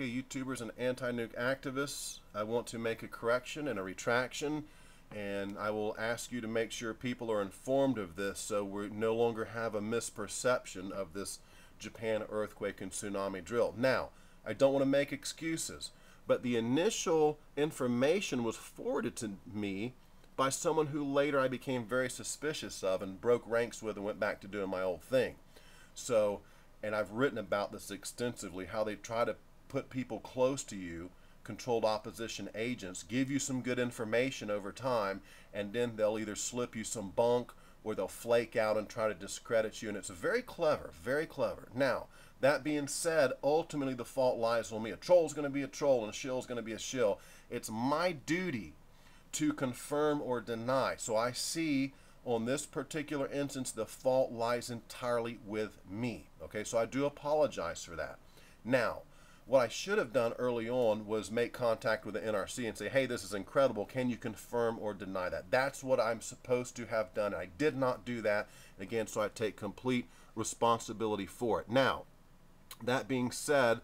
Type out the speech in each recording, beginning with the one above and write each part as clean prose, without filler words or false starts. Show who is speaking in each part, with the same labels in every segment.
Speaker 1: Okay, YouTubers and anti-nuke activists, I want to make a correction and a retraction, and I will ask you to make sure people are informed of this so we no longer have a misperception of this Japan earthquake and tsunami drill. Now, I don't want to make excuses, but the initial information was forwarded to me by someone who later I became very suspicious of and broke ranks with and went back to doing my old thing. So, and I've written about this extensively, how they try to put people close to you, controlled opposition agents, give you some good information over time, and then they'll either slip you some bunk or they'll flake out and try to discredit you, and it's very clever, very clever. Now, that being said, ultimately the fault lies on me. A troll's going to be a troll and a shill's going to be a shill. It's my duty to confirm or deny. So I see on this particular instance the fault lies entirely with me. Okay, so I do apologize for that. Now, what I should have done early on was make contact with the NRC and say, hey, this is incredible. Can you confirm or deny that? That's what I'm supposed to have done. I did not do that. Again, so I take complete responsibility for it. Now, that being said,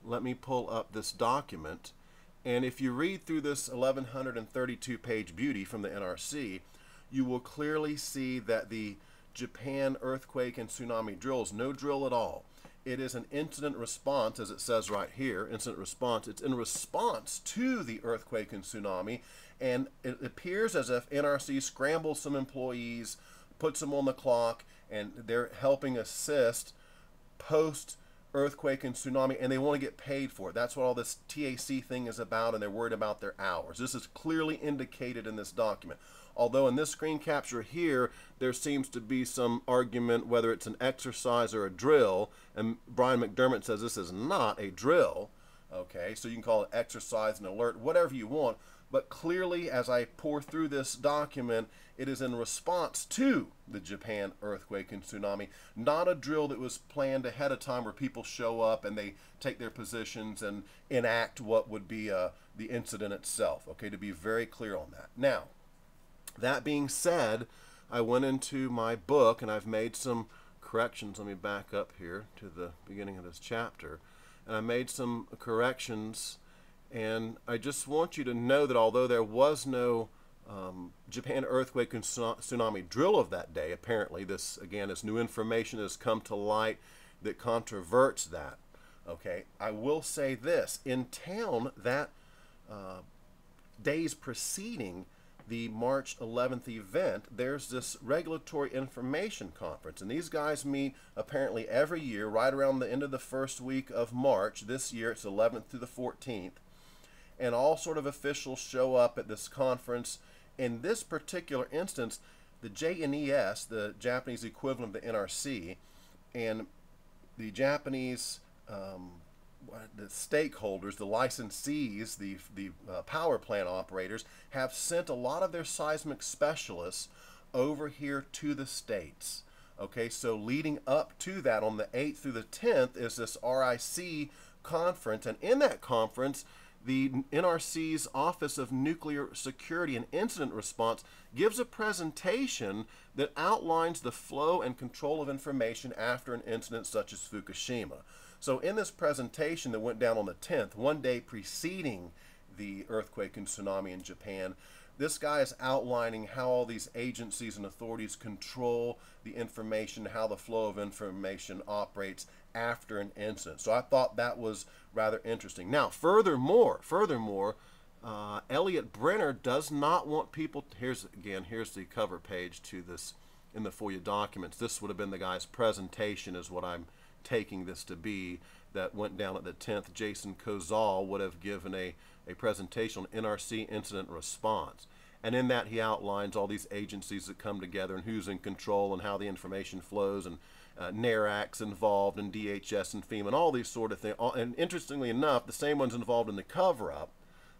Speaker 1: let me pull up this document. And if you read through this 1132 page beauty from the NRC, you will clearly see that the Japan earthquake and tsunami drill is no drill at all. It is an incident response, as it says right here, incident response. It's in response to the earthquake and tsunami, and it appears as if NRC scrambles some employees, puts them on the clock, and they're helping assist post earthquake and tsunami, and they want to get paid for it. That's what all this TAC thing is about, and they're worried about their hours. This is clearly indicated in this document. Although in this screen capture here, there seems to be some argument whether it's an exercise or a drill, and Brian McDermott says this is not a drill. Okay, so you can call it exercise, an alert, whatever you want, but clearly as I pour through this document, it is in response to the Japan earthquake and tsunami, not a drill that was planned ahead of time where people show up and they take their positions and enact what would be the incident itself. Okay, to be very clear on that. Now, that being said, I went into my book and I've made some corrections. Let me back up here to the beginning of this chapter. And I made some corrections, and I just want you to know that although there was no Japan earthquake and tsunami drill of that day, apparently this, again, is new information that has come to light that controverts that. Okay, I will say this. In town, that days preceding the March 11th event, there's this regulatory information conference, and these guys meet apparently every year right around the end of the first week of March. This year it's 11th through the 14th, and all sort of officials show up at this conference. In this particular instance, the JNES, the Japanese equivalent of the NRC, and the Japanese the stakeholders, the licensees, the power plant operators, have sent a lot of their seismic specialists over here to the States. Okay, so leading up to that, on the 8th through the 10th, is this RIC conference, and in that conference, the NRC's Office of Nuclear Security and Incident Response gives a presentation that outlines the flow and control of information after an incident such as Fukushima. So in this presentation that went down on the 10th, one day preceding the earthquake and tsunami in Japan, this guy is outlining how all these agencies and authorities control the information, how the flow of information operates after an incident. So I thought that was rather interesting. Now, furthermore, Elliot Brenner does not want people, here's the cover page to this in the FOIA documents. This would have been the guy's presentation, is what I'm taking this to be, that went down at the 10th. Jason Kozal would have given a presentation on NRC incident response. And in that he outlines all these agencies that come together and who's in control and how the information flows, and NARAC's involved, and DHS and FEMA and all these sort of things. And interestingly enough, the same ones involved in the cover-up,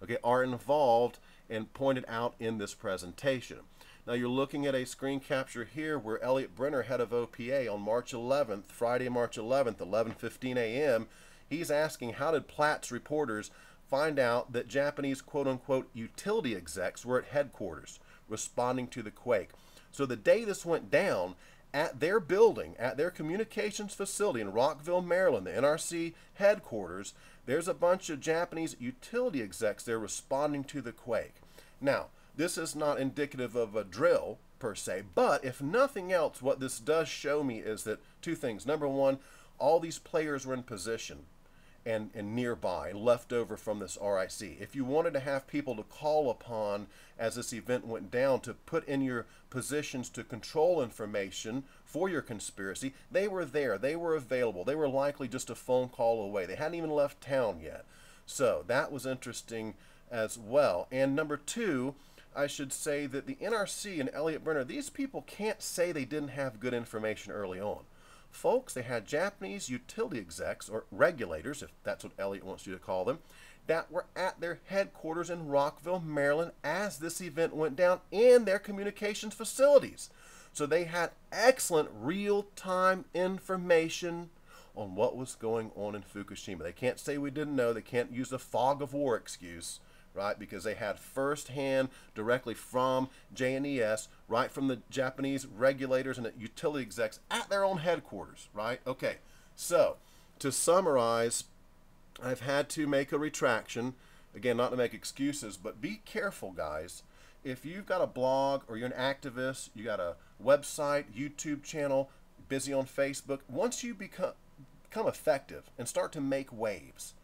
Speaker 1: okay, are involved and pointed out in this presentation. Now you're looking at a screen capture here where Elliot Brenner, head of OPA, on March 11th, Friday, March 11th, 11:15 a.m., he's asking, how did Platts reporters find out that Japanese quote-unquote utility execs were at headquarters responding to the quake? So the day this went down, at their building, at their communications facility in Rockville, Maryland, the NRC headquarters, there's a bunch of Japanese utility execs there responding to the quake. Now, this is not indicative of a drill per se, but if nothing else, what this does show me is that two things. Number one, all these players were in position and nearby, left over from this RIC. If you wanted to have people to call upon as this event went down to put in your positions to control information for your conspiracy, they were there, they were available, they were likely just a phone call away. They hadn't even left town yet. So that was interesting as well. And number two, I should say that the NRC and Elliot Brenner, these people can't say they didn't have good information early on. Folks, they had Japanese utility execs, or regulators, if that's what Elliot wants you to call them, that were at their headquarters in Rockville, Maryland as this event went down in their communications facilities. So they had excellent real-time information on what was going on in Fukushima. They can't say we didn't know. They can't use the fog of war excuse, right? Because they had firsthand, directly from JNES, right from the Japanese regulators and the utility execs at their own headquarters, right? Okay, so to summarize, I've had to make a retraction. Again, not to make excuses, but be careful, guys. If you've got a blog or you're an activist, you got a website, YouTube channel, busy on Facebook, once you become effective and start to make waves,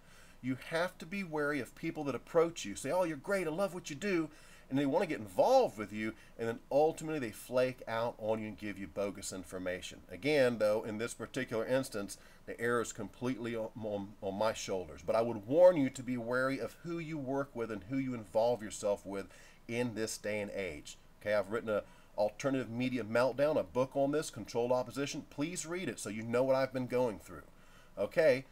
Speaker 1: you have to be wary of people that approach you, say, oh, you're great, I love what you do, and they want to get involved with you, and then ultimately they flake out on you and give you bogus information. Again, though, in this particular instance, the error is completely on my shoulders. But I would warn you to be wary of who you work with and who you involve yourself with in this day and age. Okay, I've written an alternative media meltdown, a book on this, Controlled Opposition. Please read it so you know what I've been going through. Okay.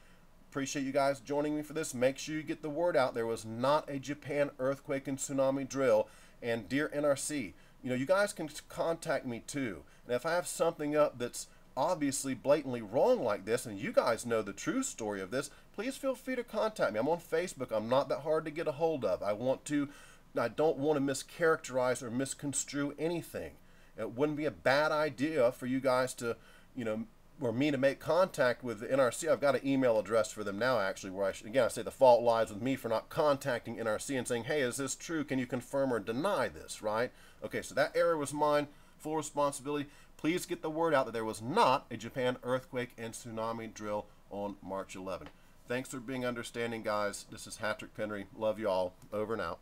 Speaker 1: Appreciate you guys joining me for this. Make sure you get the word out. There was not a Japan earthquake and tsunami drill. And dear NRC, you know, you guys can contact me too. And if I have something up that's obviously blatantly wrong like this, and you guys know the true story of this, please feel free to contact me. I'm on Facebook. I'm not that hard to get a hold of. I don't want to mischaracterize or misconstrue anything. It wouldn't be a bad idea for you guys to, you know, or me to make contact with the NRC. I've got an email address for them now, actually, where I say the fault lies with me for not contacting NRC and saying, hey, is this true? Can you confirm or deny this, right? Okay, so that error was mine, full responsibility. Please get the word out that there was not a Japan earthquake and tsunami drill on March 11. Thanks for being understanding, guys. This is Hattrick Penry. Love you all. Over and out.